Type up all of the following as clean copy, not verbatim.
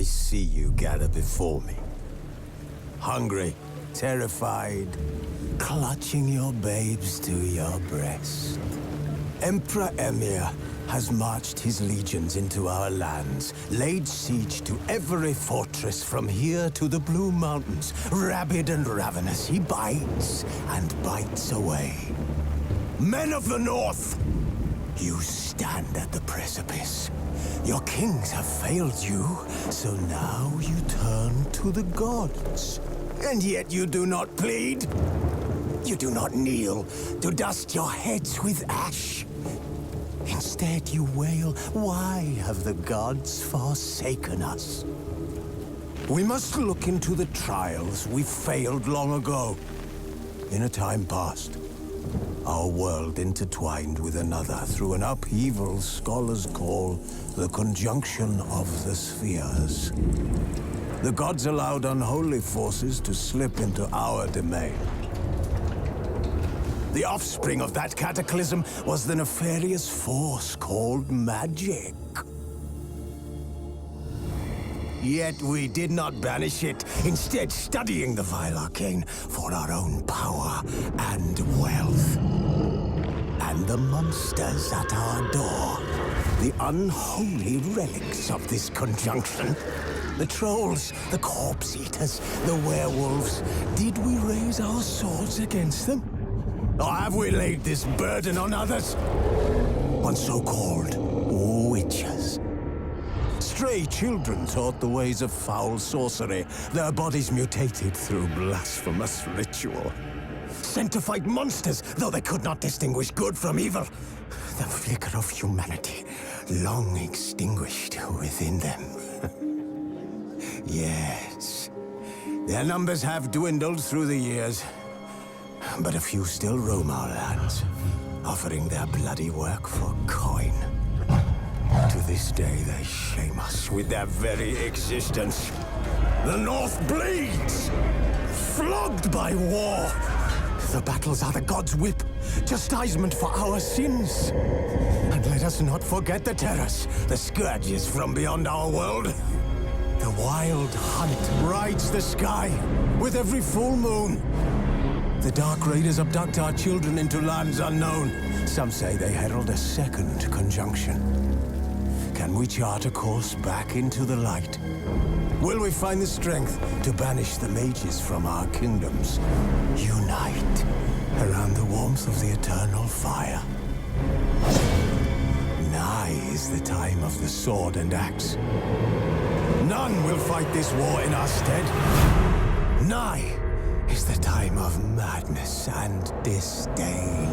I see you gather before me. Hungry, terrified, clutching your babes to your breast. Emperor Emir has marched his legions into our lands, laid siege to every fortress from here to the Blue Mountains. Rabid and ravenous, he bites and bites away. Men of the North, you stand at the precipice. Your kings have failed you, so now you turn to the gods. And yet you do not plead. You do not kneel to dust your heads with ash. Instead you wail, why have the gods forsaken us? We must look into the trials we failed long ago. In a time past, our world intertwined with another through an upheaval scholars call the conjunction of the spheres. The gods allowed unholy forces to slip into our domain. The offspring of that cataclysm was the nefarious force called magic. Yet we did not banish it, instead studying the vile arcane for our own power and wealth. And the monsters at our door, the unholy relics of this conjunction. The trolls, the corpse eaters, the werewolves. Did we raise our swords against them? Or have we laid this burden on others? On so-called witches. Stray children taught the ways of foul sorcery, their bodies mutated through blasphemous ritual. Sent to fight monsters, though they could not distinguish good from evil. The flicker of humanity, long extinguished within them. Yes, their numbers have dwindled through the years. But a few still roam our lands, offering their bloody work for coin. To this day, they shame us with their very existence. The North bleeds, flogged by war. The battles are the gods' whip, chastisement for our sins. And let us not forget the terrors, the scourges from beyond our world. The wild hunt rides the sky with every full moon. The Dark Raiders abduct our children into lands unknown. Some say they herald a second conjunction. Can we chart a course back into the light? Will we find the strength to banish the mages from our kingdoms? Unite around the warmth of the eternal fire. Nigh is the time of the sword and axe. None will fight this war in our stead. Nigh is the time of madness and disdain.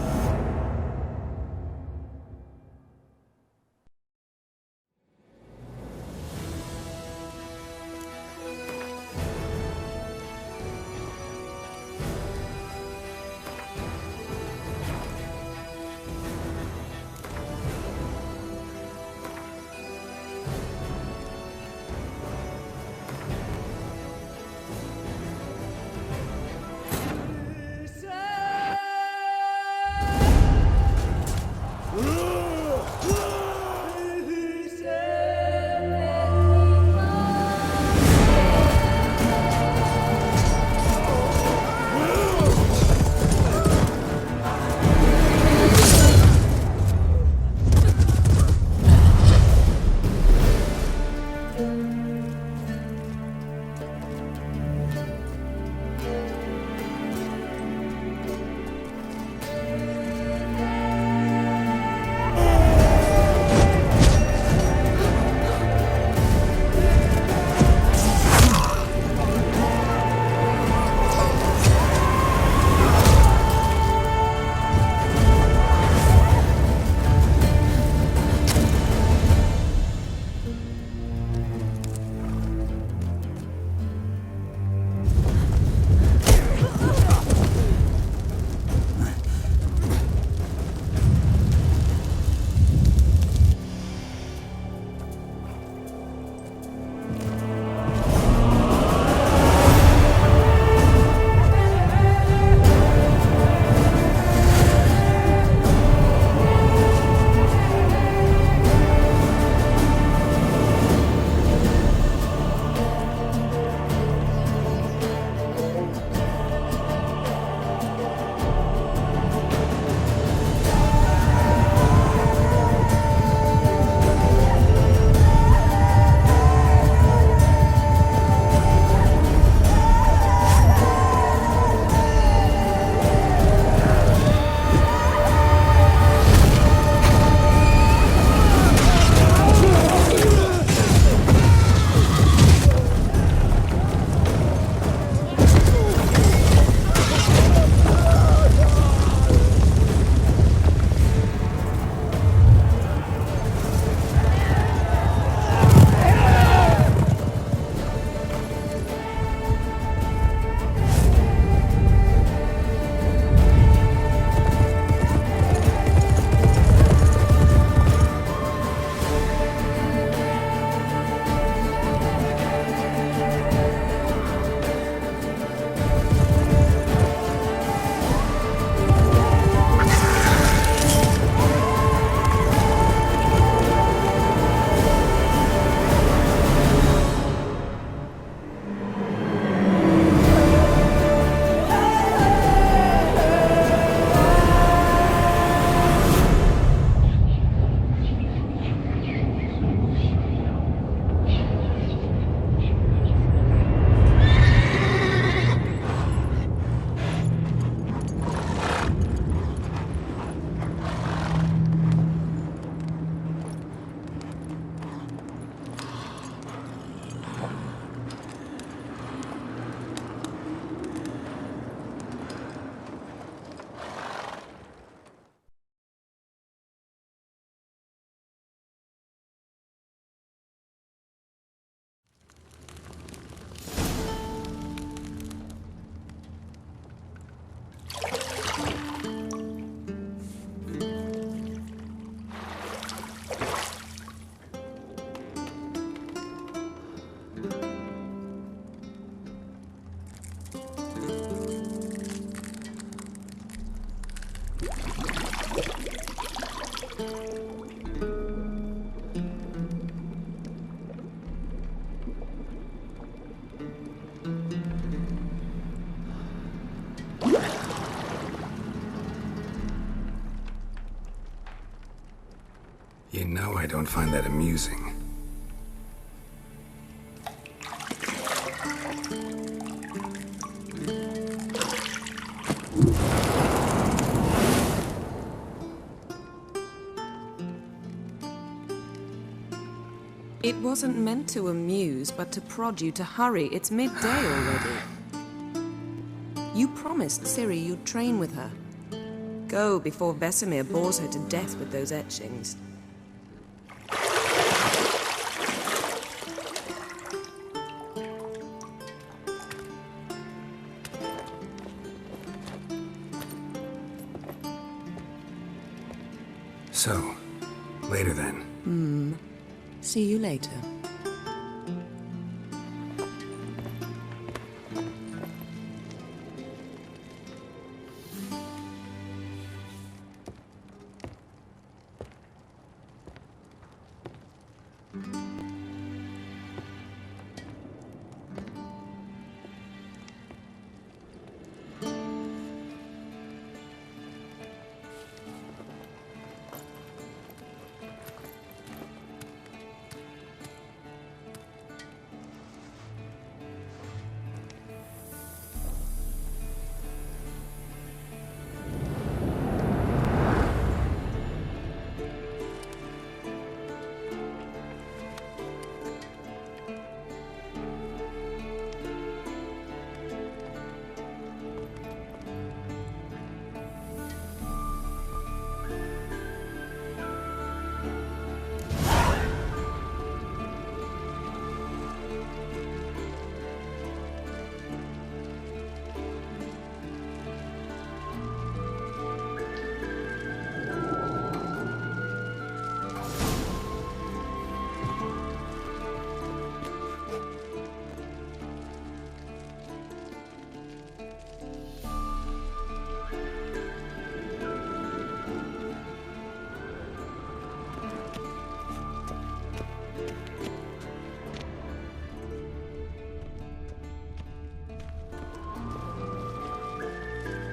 You know I don't find that amusing. It wasn't meant to amuse, but to prod you to hurry. It's midday already. You promised Ciri you'd train with her. Go before Vesemir bores her to death with those etchings. So, later then. See you later.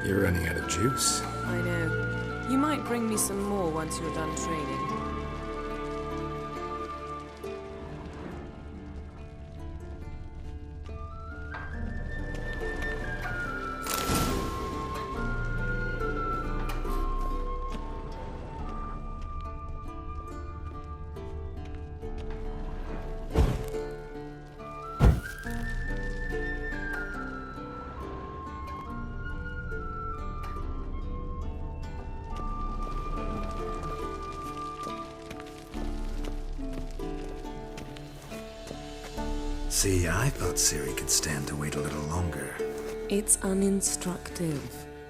You're running out of juice. I know. You might bring me some more once you're done training. See, I thought Ciri could stand to wait a little longer. It's uninstructive,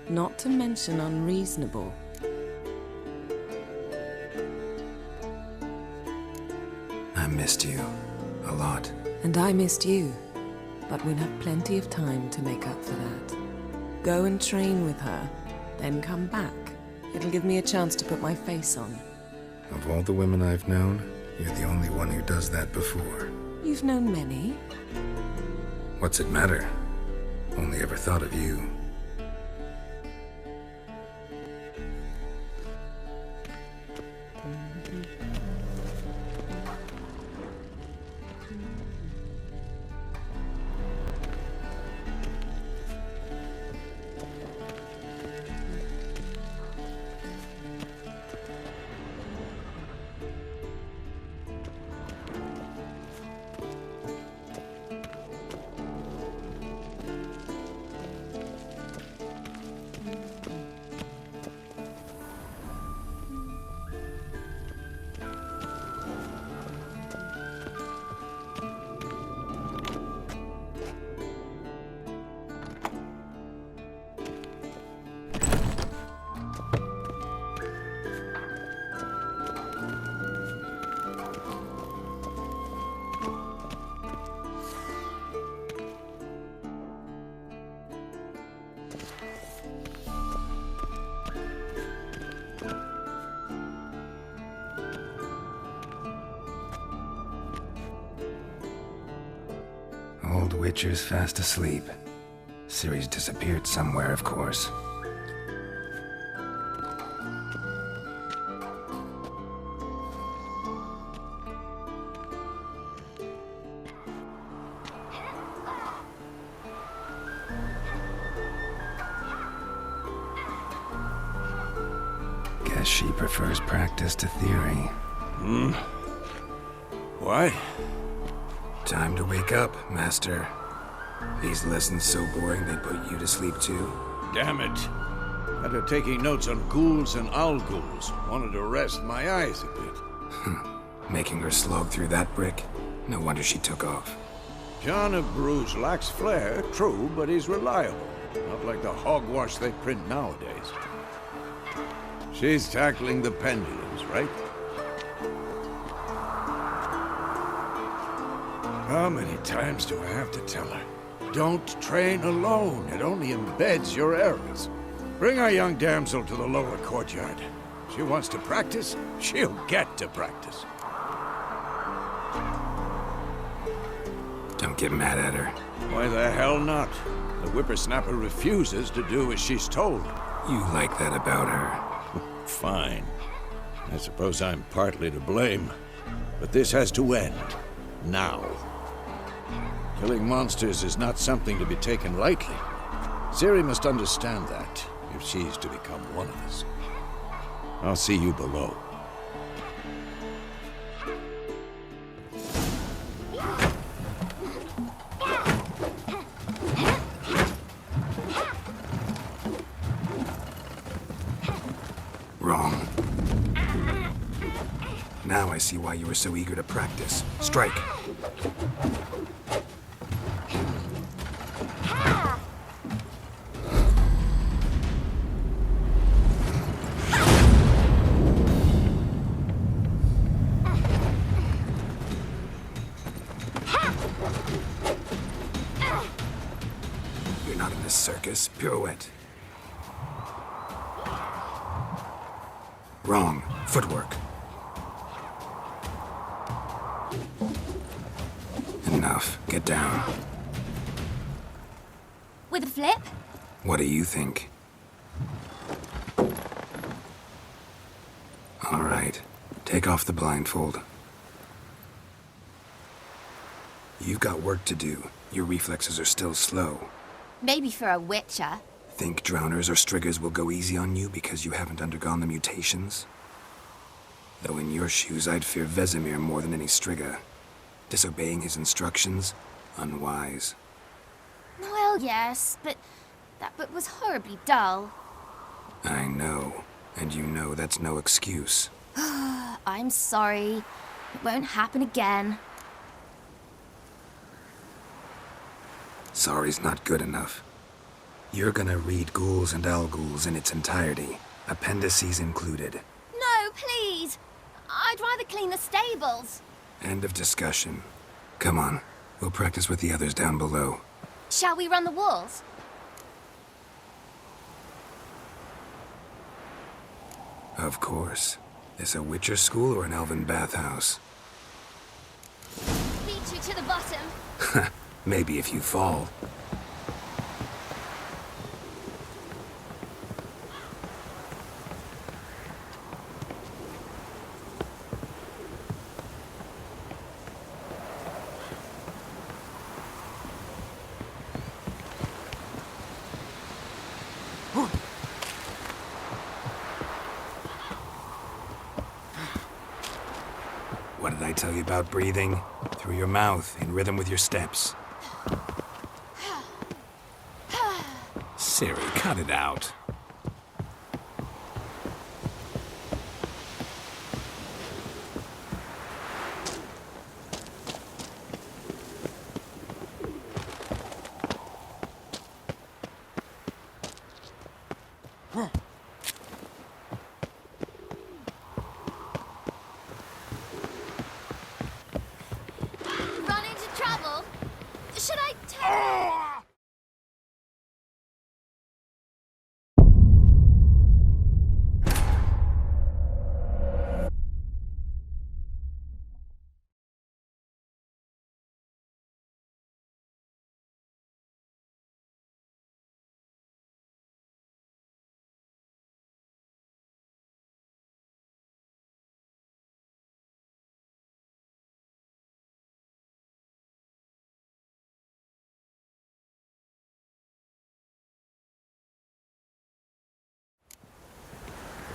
not to mention unreasonable. I missed you. A lot. And I missed you. But we'll have plenty of time to make up for that. Go and train with her, then come back. It'll give me a chance to put my face on. Of all the women I've known, you're the only one who does that before. You've known many. What's it matter? Only ever thought of you. Witcher's fast asleep. Ciri's disappeared somewhere, of course. Guess she prefers practice to theory. Why? Time to wake up, Master. These lessons so boring they put you to sleep too? Damn it. After taking notes on ghouls and owl-ghouls, wanted to rest my eyes a bit. Making her slog through that brick? No wonder she took off. John of Bruges lacks flair, true, but he's reliable. Not like the hogwash they print nowadays. She's tackling the pendulums, right? How many times do I have to tell her? Don't train alone. It only embeds your errors. Bring our young damsel to the lower courtyard. She wants to practice, she'll get to practice. Don't get mad at her. Why the hell not? The whippersnapper refuses to do as she's told. You like that about her. Fine. I suppose I'm partly to blame. But this has to end. Now. Killing monsters is not something to be taken lightly. Ciri must understand that, if she's to become one of us. I'll see you below. Wrong. Now I see why you were so eager to practice. Strike. You're not in this circus. Pirouette. Wrong. Footwork. Enough. Get down. With a flip? What do you think? All right. Take off the blindfold. You've got work to do. Your reflexes are still slow. Maybe for a witcher. Think drowners or striggers will go easy on you because you haven't undergone the mutations? Though in your shoes, I'd fear Vesemir more than any strigger. Disobeying his instructions? Unwise. Well, yes, but that book was horribly dull. I know. And you know that's no excuse. I'm sorry. It won't happen again. Sorry's not good enough. You're gonna read Ghouls and Owl-Ghouls in its entirety, appendices included. No, please! I'd rather clean the stables. End of discussion. Come on, we'll practice with the others down below. Shall we run the walls? Of course. This a Witcher school or an elven bathhouse? Beat you to the bottom. Maybe if you fall. What did I tell you about breathing? Through your mouth, in rhythm with your steps. Ciri, cut it out. Run into trouble? Should I tell...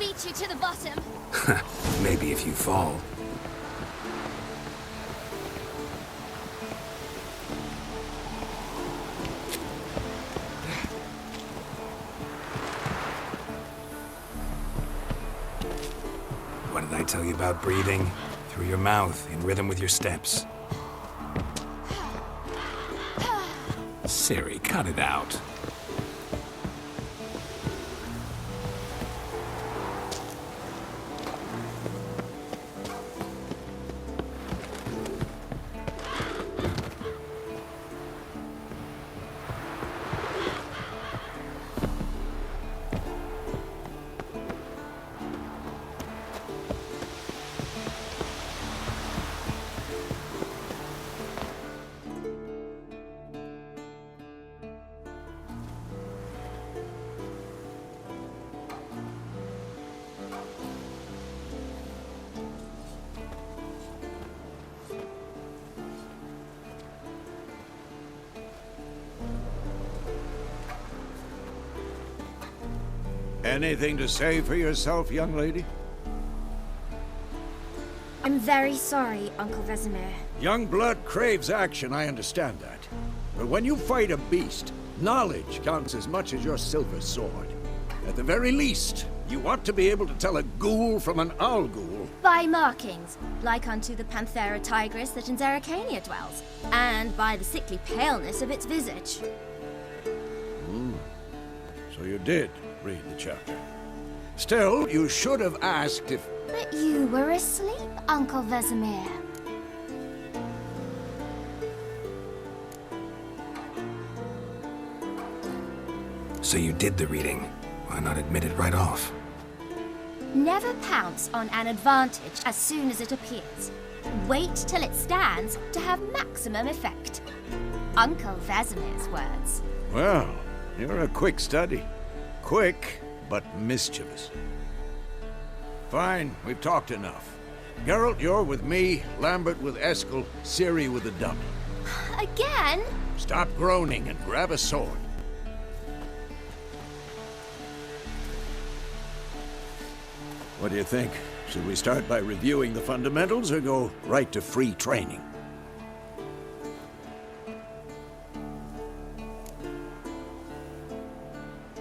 beat you to the bottom. Maybe if you fall. What did I tell you about breathing? Through your mouth, in rhythm with your steps. Ciri, cut it out. Anything to say for yourself, young lady? I'm very sorry, Uncle Vesemir. Young blood craves action, I understand that. But when you fight a beast, knowledge counts as much as your silver sword. At the very least, you ought to be able to tell a ghoul from an owl ghoul. By markings, like unto the Panthera tigris that in Zerrikania dwells, and by the sickly paleness of its visage. So you did read the chapter. Still, you should have asked if... But you were asleep, Uncle Vesemir. So you did the reading. Why not admit it right off? Never pounce on an advantage as soon as it appears. Wait till it stands to have maximum effect. Uncle Vesemir's words. Well, you're a quick study. Quick, but mischievous. Fine, we've talked enough. Geralt, you're with me, Lambert with Eskel, Ciri with the dummy. Again? Stop groaning and grab a sword. What do you think? Should we start by reviewing the fundamentals or go right to free training?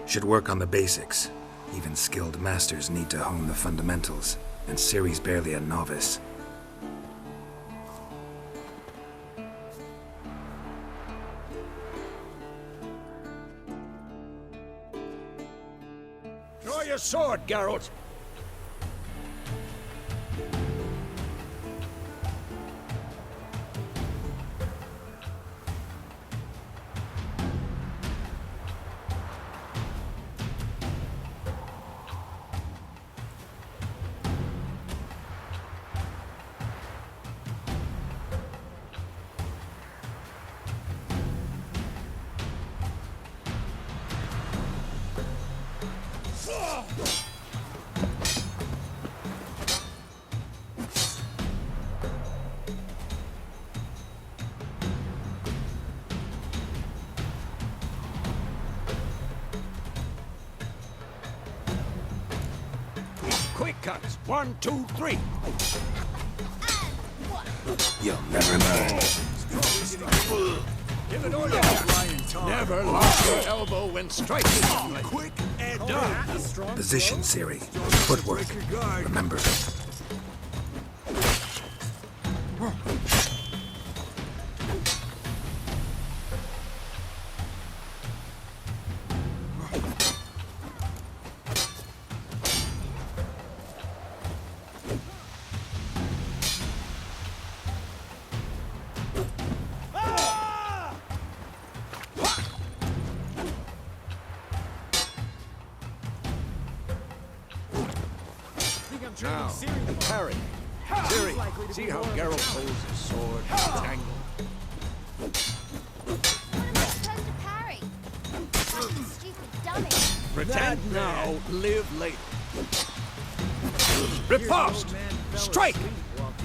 Should work on the basics. Even skilled masters need to hone the fundamentals, and Ciri's barely a novice. Draw your sword, Geralt! Quick cuts. 1, 2, 3. You'll never learn. Give it all you got. Never lock your elbow when striking. Quick and done. Position, Ciri. Footwork. Remember. Now, parry. Ciri, see how Geralt holds his sword tangled? I'm not supposed to parry. Fucking stupid dummy. Pretend now, live later. Riposte! Strike!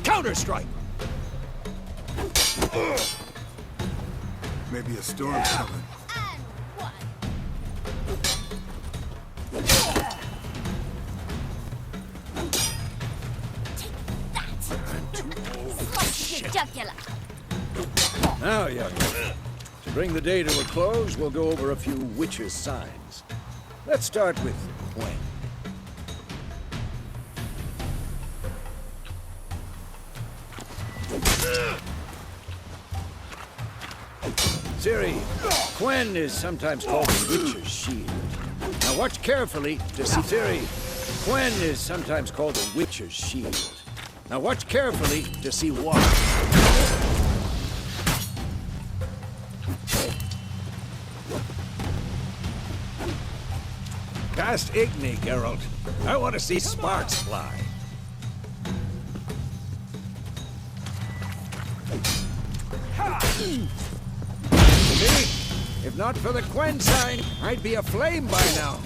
Counter-strike! Maybe a storm coming. And one. jugular. Now, young man, to bring the day to a close, we'll go over a few witches' signs. Let's start with Gwen. Ciri, Gwen is sometimes called the Witcher's Shield. Now watch carefully to see Ciri. Gwen is sometimes called the Witcher's Shield. Now watch carefully to see why. Cast Igni, Geralt. I want to see sparks fly. See? If not for the Gwen sign, I'd be aflame by now.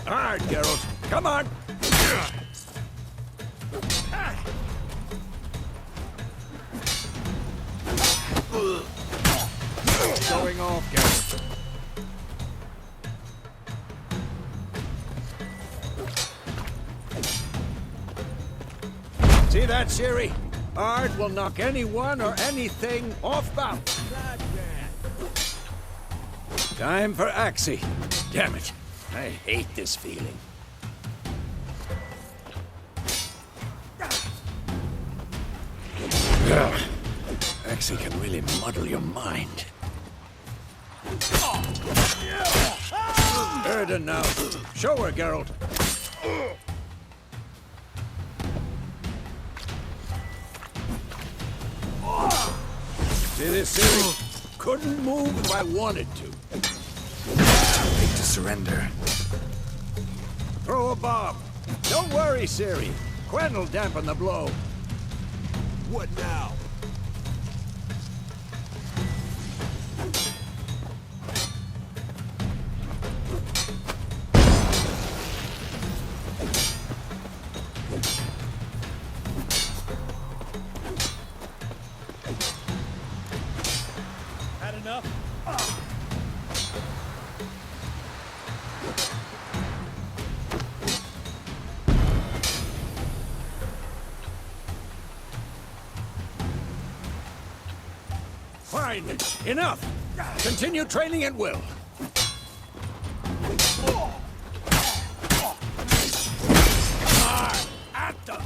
Hard, Geralt. Come on. Going off, Geralt. See that, Ciri? Art will knock anyone or anything off balance. Time for Axii. Damn it. I hate this feeling. Ugh. Axii can really muddle your mind. Erden now. Show her, Geralt. See this, Ciri? Couldn't move if I wanted to. Hate to surrender. Throw a bomb. Don't worry, Ciri. Gwen will dampen the blow. What now? Had enough? Fine. Enough. Continue training at will. At them.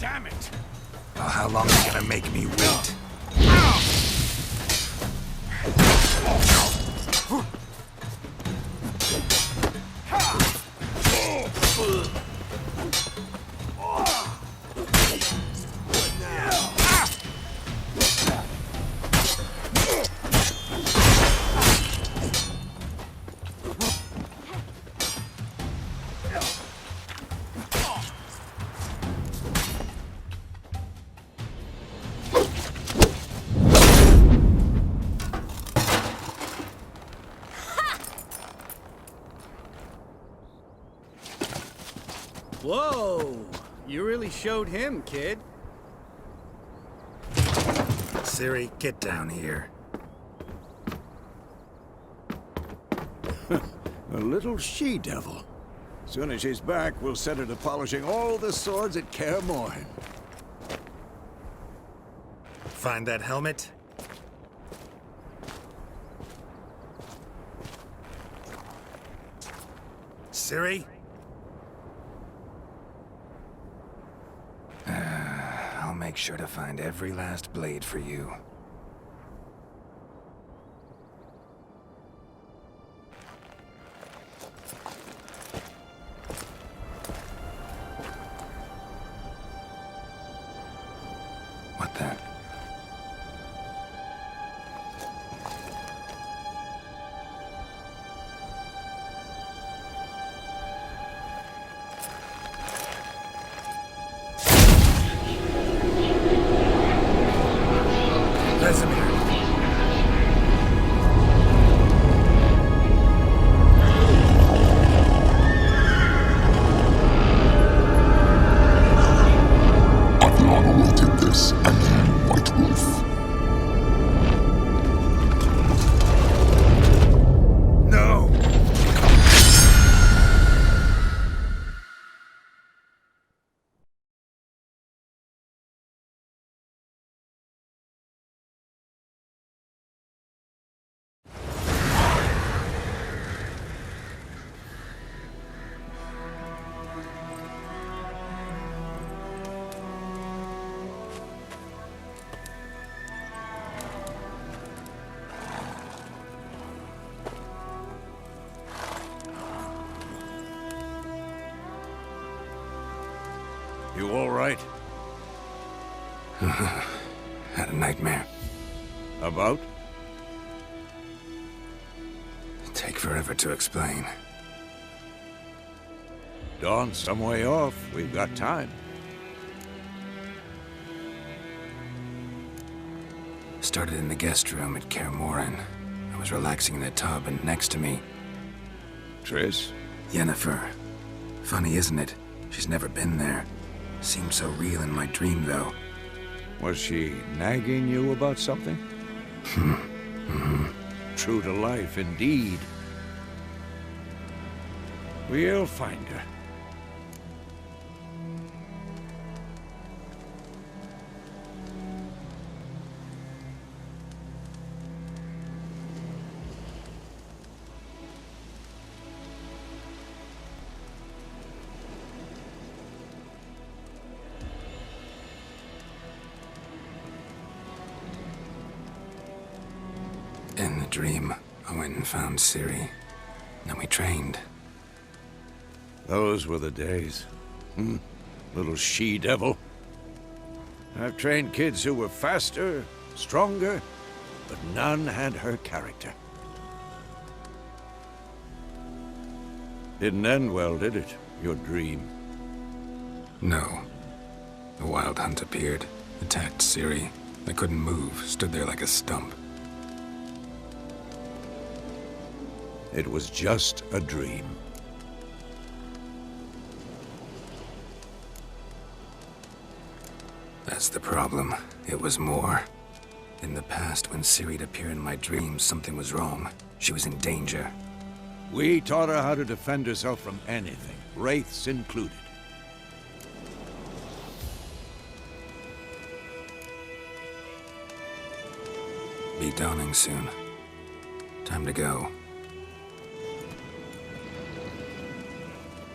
Damn it. Oh, how long are you gonna make me wait? Whoa! You really showed him, kid. Ciri, get down here. A little she-devil. Soon as she's back, we'll set her to polishing all the swords at Kaer Morhen. Find that helmet? Ciri? I'll make sure to find every last blade for you. What the? Vesemir. I've long awaited this, and you, White Wolf. No! You all right? Had a nightmare. About? Take forever to explain. Dawn's some way off. We've got time. Started in the guest room at Kaer Morhen. I was relaxing in the tub, and next to me, Triss? Yennefer. Funny, isn't it? She's never been there. Seemed so real in my dream, though. Was she nagging you about something? True to life, indeed. We'll find her. In the dream, I went and found Ciri. Then we trained. Those were the days. Little she-devil. I've trained kids who were faster, stronger, but none had her character. Didn't end well, did it? Your dream? No. The Wild Hunt appeared, attacked Ciri. I couldn't move, stood there like a stump. It was just a dream. That's the problem. It was more. In the past, when Ciri'd appear in my dreams, something was wrong. She was in danger. We taught her how to defend herself from anything, wraiths included. Be dawning soon. Time to go.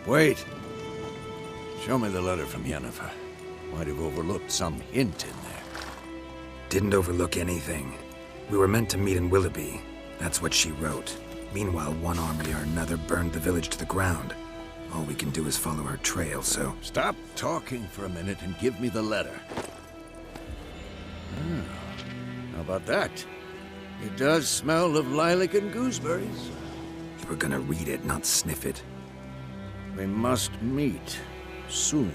Wait. Show me the letter from Yennefer. Might have overlooked some hint in there. Didn't overlook anything. We were meant to meet in Willoughby. That's what she wrote. Meanwhile, one army or another burned the village to the ground. All we can do is follow her trail, so... Stop talking for a minute and give me the letter. How about that? It does smell of lilac and gooseberries. You were gonna read it, not sniff it. We must meet. Soon.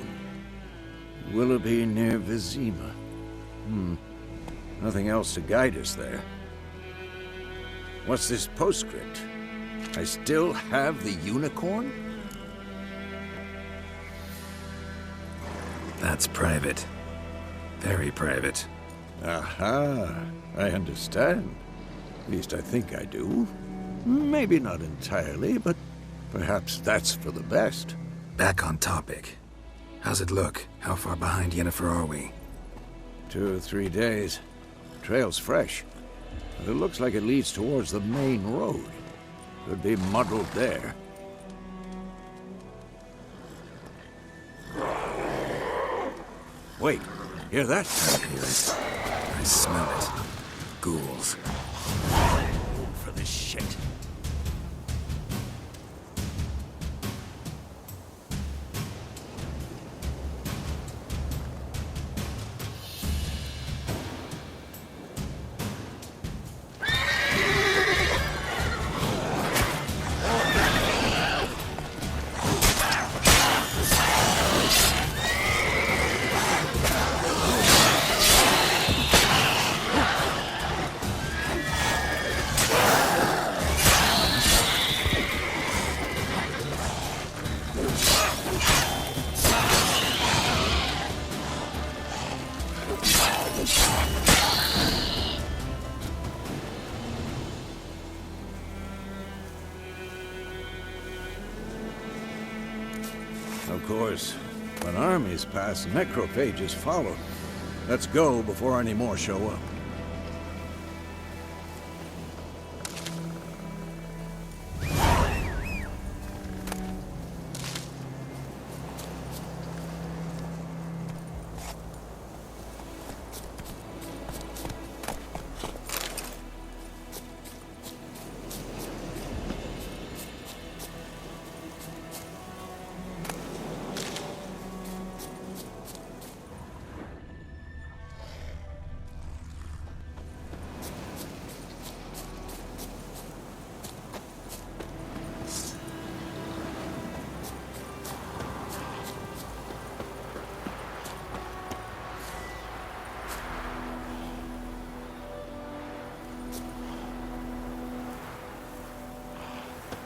Willoughby near Vizima. Nothing else to guide us there. What's this postscript? I still have the unicorn? That's private. Very private. Aha, I understand. At least I think I do. Maybe not entirely, but perhaps that's for the best. Back on topic. How's it look? How far behind Yennefer are we? 2 or 3 days. Trail's fresh. But it looks like it leads towards the main road. Could be muddled there. Wait, hear that? I hear it. I smell it. Ghouls. For this shit. course. When armies pass, necrophages follow. Let's go before any more show up.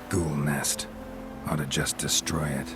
Ghoul nest. Ought to just destroy it.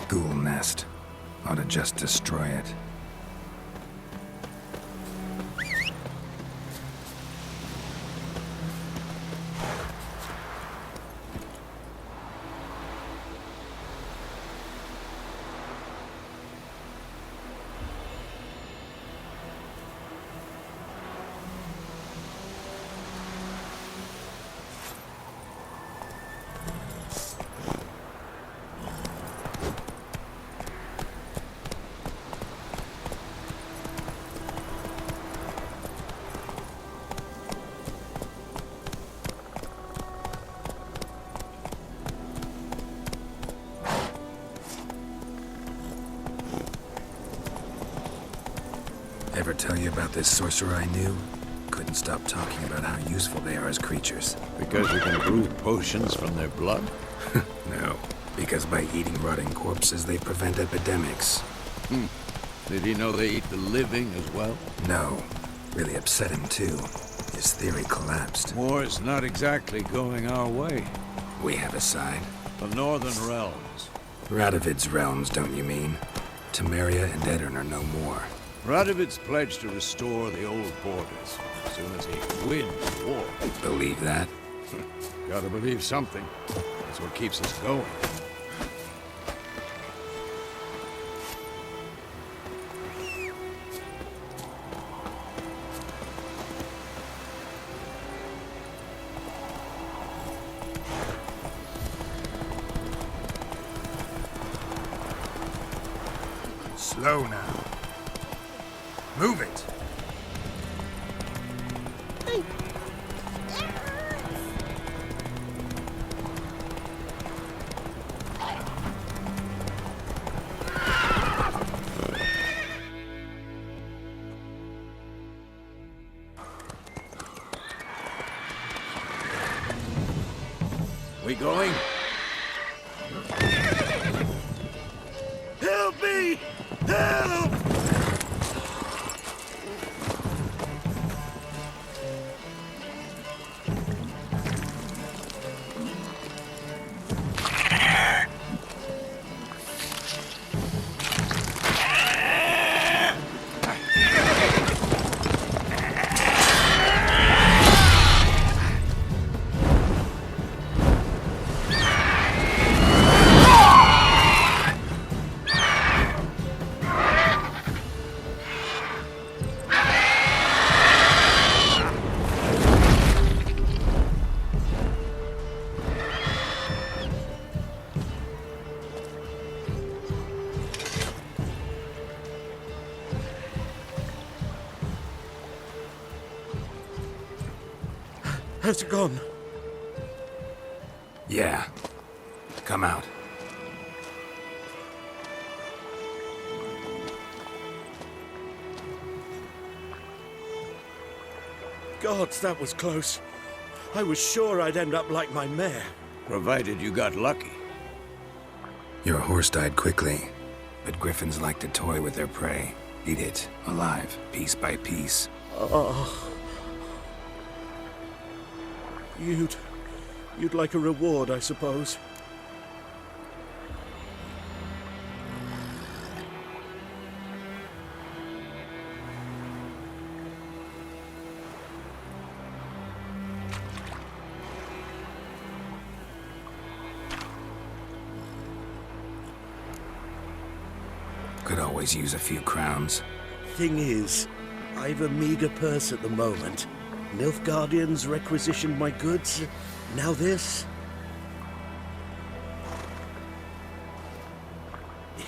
Ghoul nest. Ought to just destroy it. Ever tell you about this sorcerer I knew? Couldn't stop talking about how useful they are as creatures. Because you can brew potions from their blood? No, because by eating rotting corpses, they prevent epidemics. Did he know they eat the living as well? No, really upset him too. His theory collapsed. War's not exactly going our way. We have a side. The Northern Realms. Radovid's realms, don't you mean? Temeria and Edirn are no more. Radovid's pledged to restore the old borders as soon as he wins the war. Believe that? Gotta believe something. That's what keeps us going. Slow now. Move it! We going? Help me! Help! How's it gone? Yeah. Come out. Gods, that was close. I was sure I'd end up like my mare. Provided you got lucky. Your horse died quickly, but griffins like to toy with their prey. Eat it, alive, piece by piece. Oh. You'd like a reward, I suppose. Could always use a few crowns. Thing is, I've a meager purse at the moment. Nilfgaardians requisitioned my goods. Now this.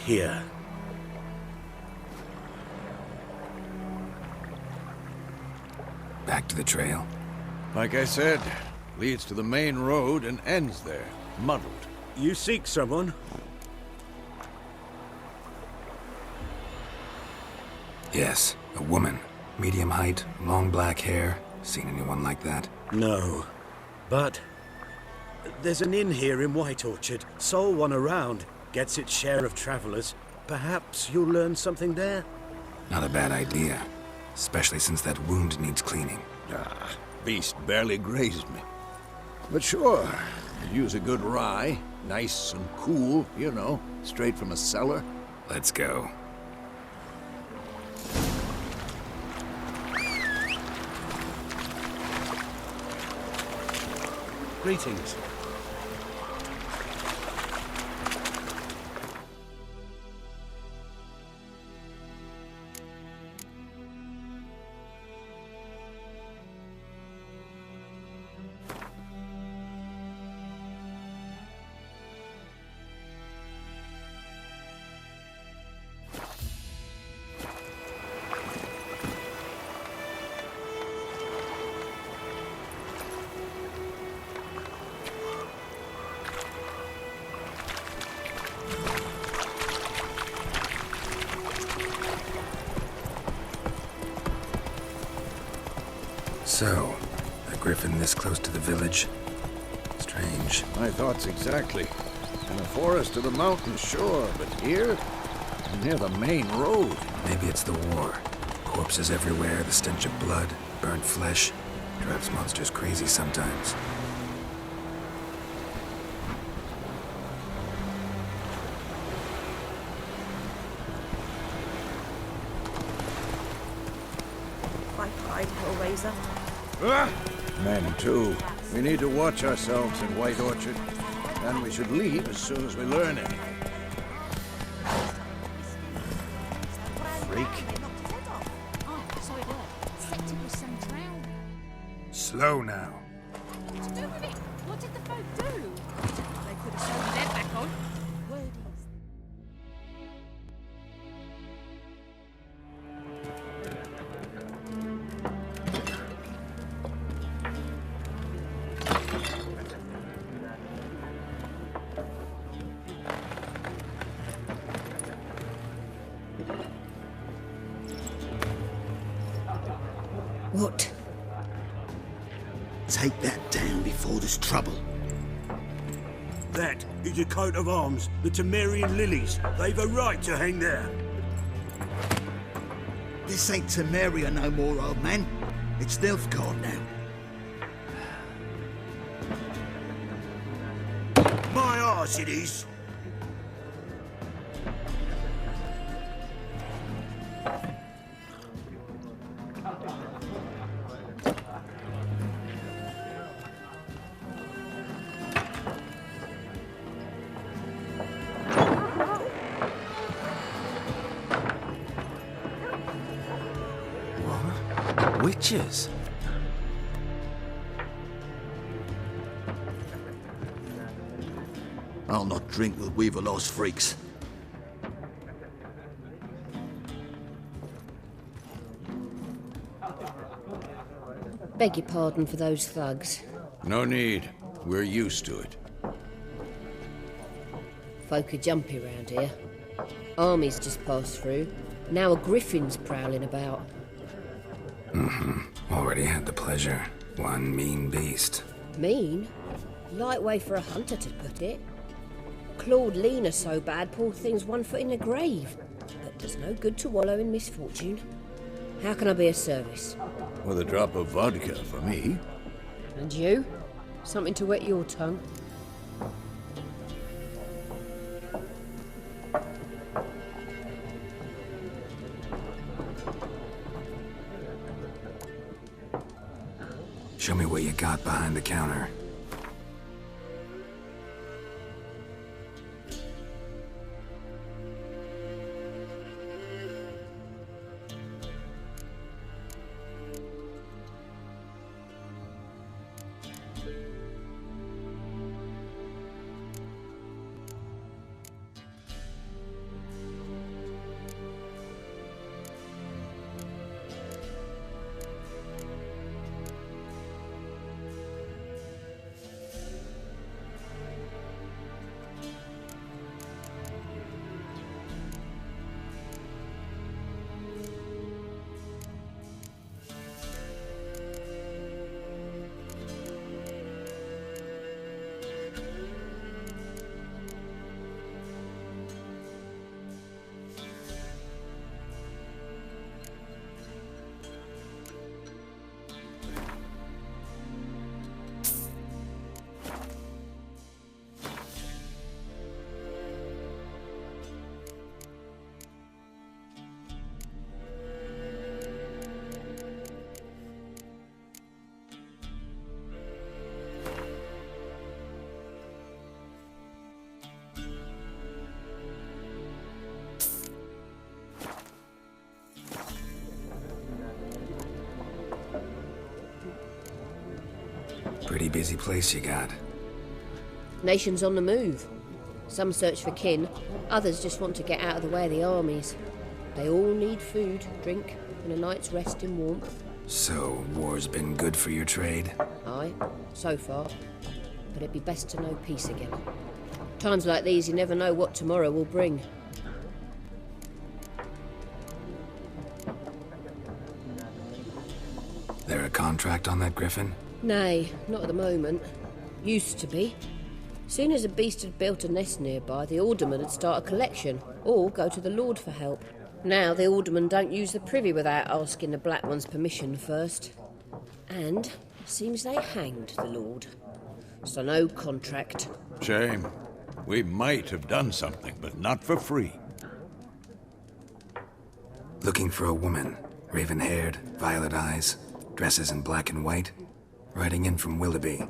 Here. Back to the trail. Like I said, leads to the main road and ends there, muddled. You seek someone? Yes, a woman. Medium height, long black hair. Seen anyone like that? No. But there's an inn here in White Orchard. Sole one around. Gets its share of travelers. Perhaps you'll learn something there? Not a bad idea. Especially since that wound needs cleaning. Ah, beast barely grazed me. But sure, could use a good rye. Nice and cool, you know, straight from a cellar. Let's go. Greetings. So, a griffin this close to the village? Strange. My thoughts exactly. In the forest or the mountain, sure, but here? Near the main road. Maybe it's the war. Corpses everywhere, the stench of blood, burnt flesh. Drives monsters crazy sometimes. Hide, Hellraiser. Men, too. We need to watch ourselves in White Orchard. And we should leave as soon as we learn anything. Freak. Slow now. To do with it? What did the folk do? They could have sewn their back on. Word is. What? Take that down before there's trouble. That is a coat of arms, the Temerian lilies. They've a right to hang there. This ain't Temeria no more, old man. It's Nilfgaard now. My arse it is. Witches? I'll not drink with Weaverlaw's freaks. Beg your pardon for those thugs. No need. We're used to it. Folk are jumpy round here. Armies just passed through. Now a griffin's prowling about. Already had the pleasure. One mean beast. Mean? Light way for a hunter to put it. Clawed Lena so bad, poor thing's 1 foot in the grave. But does no good to wallow in misfortune. How can I be of service? With a drop of vodka for me. And you? Something to wet your tongue? Show me what you got behind the counter. Pretty busy place you got. Nations on the move. Some search for kin, others just want to get out of the way of the armies. They all need food, drink, and a night's rest in warmth. So, war's been good for your trade? Aye, so far. But it'd be best to know peace again. Times like these, you never know what tomorrow will bring. There a contract on that griffin? Nay, not at the moment. Used to be. Soon as a beast had built a nest nearby, the alderman would start a collection, or go to the Lord for help. Now the aldermen don't use the privy without asking the Black One's permission first. And seems they hanged the Lord. So no contract. Shame. We might have done something, but not for free. Looking for a woman. Raven-haired, violet eyes, dresses in black and white. Riding in from Willoughby.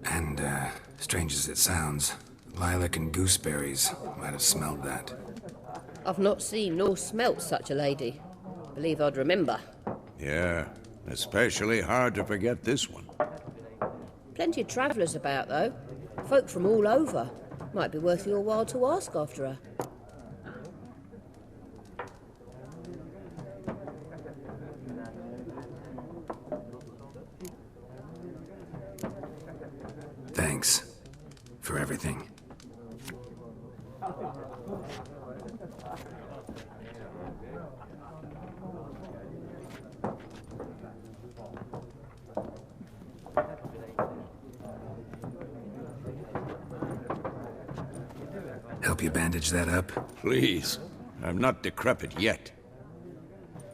And, strange as it sounds, lilac and gooseberries might have smelled that. I've not seen nor smelt such a lady. Believe I'd remember. Yeah, especially hard to forget this one. Plenty of travellers about, though. Folk from all over. Might be worth your while to ask after her. Thanks for everything. Help you bandage that up? Please. I'm not decrepit yet.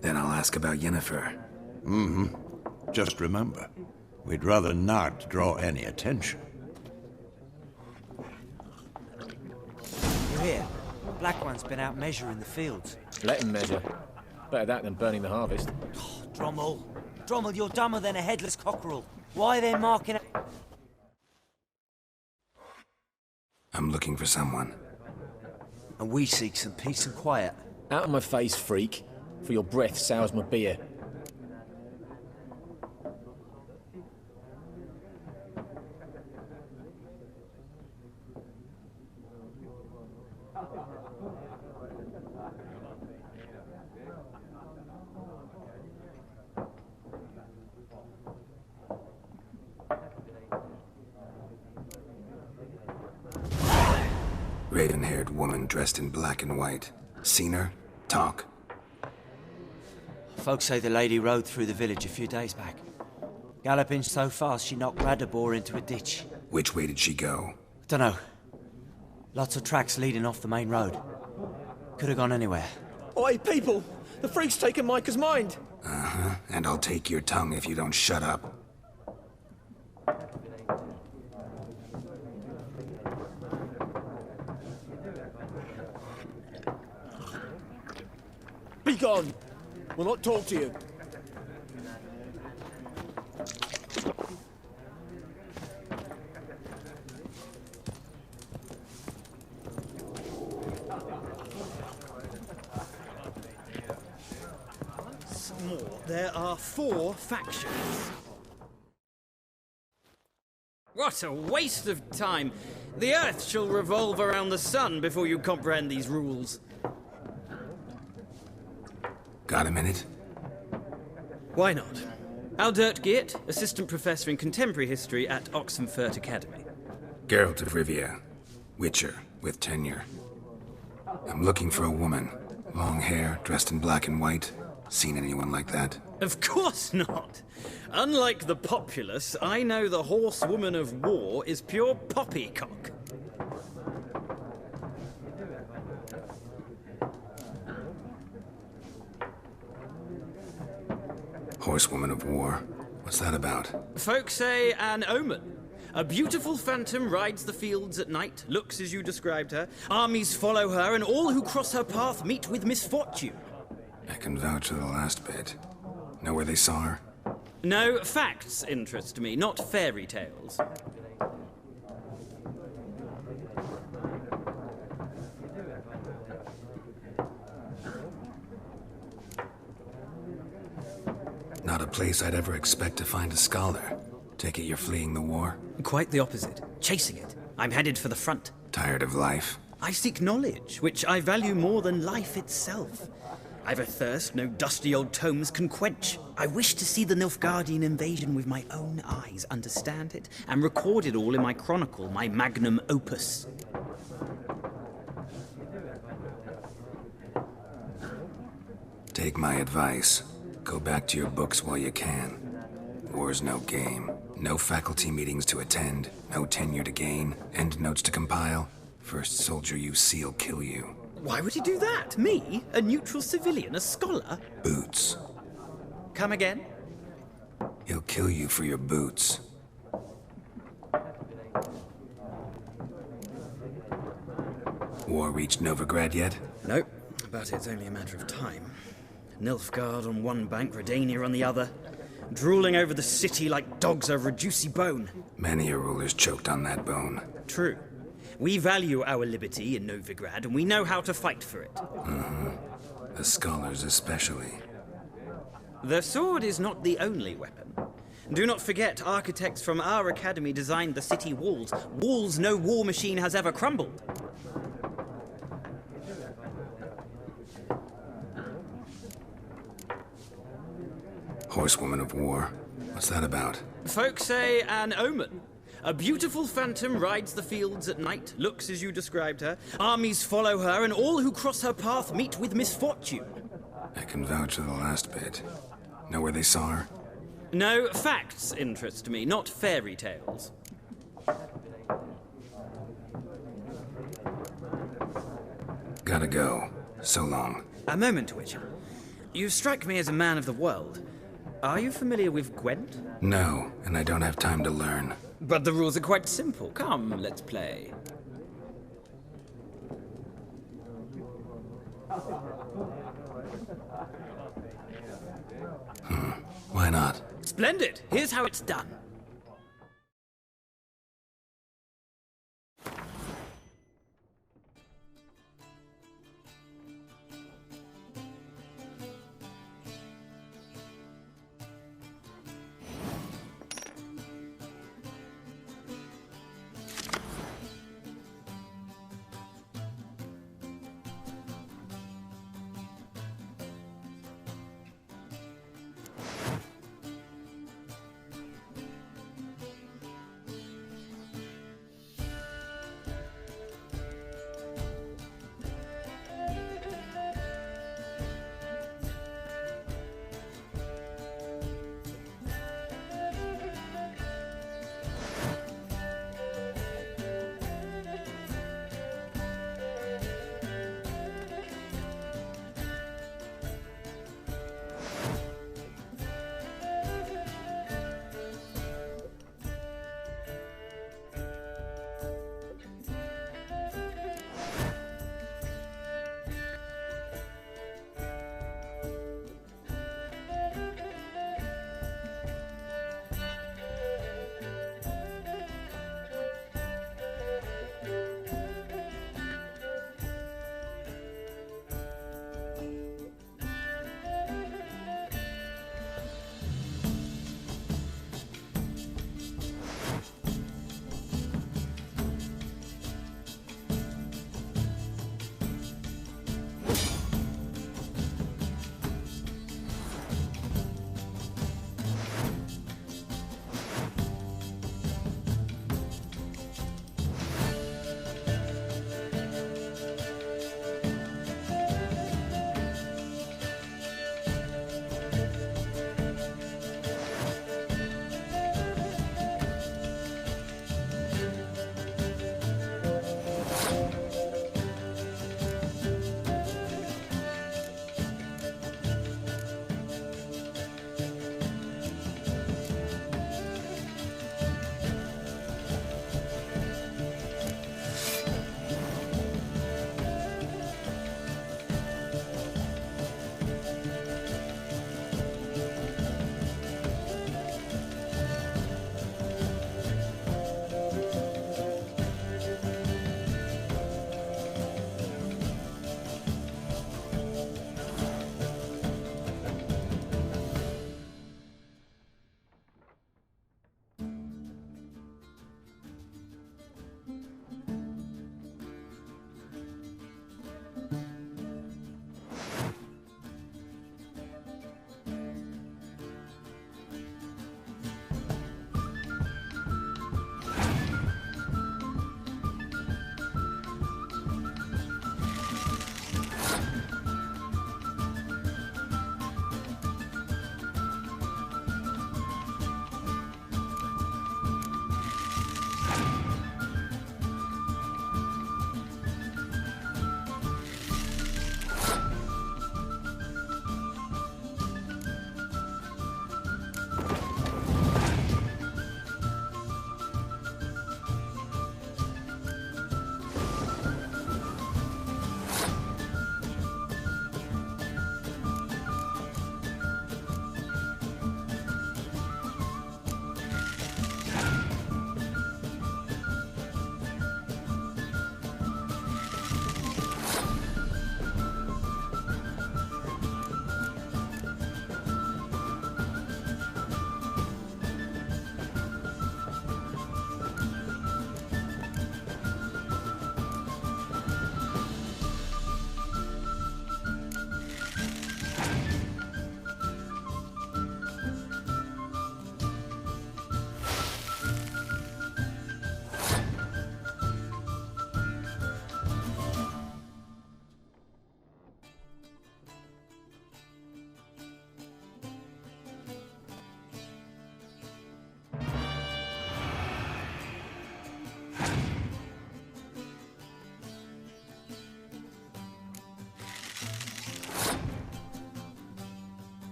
Then I'll ask about Yennefer. Just remember, we'd rather not draw any attention. You hear? Black One's been out measuring the fields. Let him measure. Better that than burning the harvest. Drommel. Drommel, you're dumber than a headless cockerel. Why are they marking... I'm looking for someone. And we seek some peace and quiet. Out of my face, freak. For your breath sours my beer. raven-haired woman dressed in black and white. Seen her? Talk. Folks say the lady rode through the village a few days back. Galloping so fast she knocked Radabor into a ditch. Which way did she go? Dunno. Lots of tracks leading off the main road. Could have gone anywhere. Oi, people! The freak's taken Micah's mind! Uh-huh. And I'll take your tongue if you don't shut up. Be gone! We'll not talk to you. There are 4 factions. What a waste of time! The Earth shall revolve around the sun before you comprehend these rules. Got a minute? Why not? Aldert Geert, Assistant Professor in Contemporary History at Oxenfurt Academy. Geralt of Rivia. Witcher, with tenure. I'm looking for a woman. Long hair, dressed in black and white. Seen anyone like that? Of course not! Unlike the populace, I know the horsewoman of war is pure poppycock. Horsewoman of war? What's that about? Folks say an omen. A beautiful phantom rides the fields at night, looks as you described her. Armies follow her, and all who cross her path meet with misfortune. I can vouch for the last bit. Know where they saw her? No, facts interest me, not fairy tales. Not a place I'd ever expect to find a scholar. Take it you're fleeing the war? Quite the opposite. Chasing it. I'm headed for the front. Tired of life? I seek knowledge, which I value more than life itself. I've a thirst no dusty old tomes can quench. I wish to see the Nilfgaardian invasion with my own eyes, understand it, and record it all in my chronicle, my magnum opus. Take my advice. Go back to your books while you can. War's no game. No faculty meetings to attend, no tenure to gain, endnotes to compile. First soldier you see'll kill you. Why would he do that? Me? A neutral civilian? A scholar? Boots. Come again? He'll kill you for your boots. War reached Novigrad yet? Nope, but it's only a matter of time. Nilfgaard on one bank, Redania on the other. Drooling over the city like dogs over a juicy bone. Many a ruler's choked on that bone. True. We value our liberty in Novigrad, and we know how to fight for it. Mm-hmm. The scholars especially. The sword is not the only weapon. Do not forget, architects from our academy designed the city walls. Walls no war machine has ever crumbled. Horsewoman of war. What's that about? Folks say an omen. A beautiful phantom rides the fields at night, looks as you described her. Armies follow her, and all who cross her path meet with misfortune. I can vouch for the last bit. Know where they saw her? No, facts interest me, not fairy tales. Gotta go. So long. A moment, Witcher. You strike me as a man of the world. Are you familiar with Gwent? No, and I don't have time to learn. But the rules are quite simple. Come, let's play. Why not? Splendid! Here's how it's done.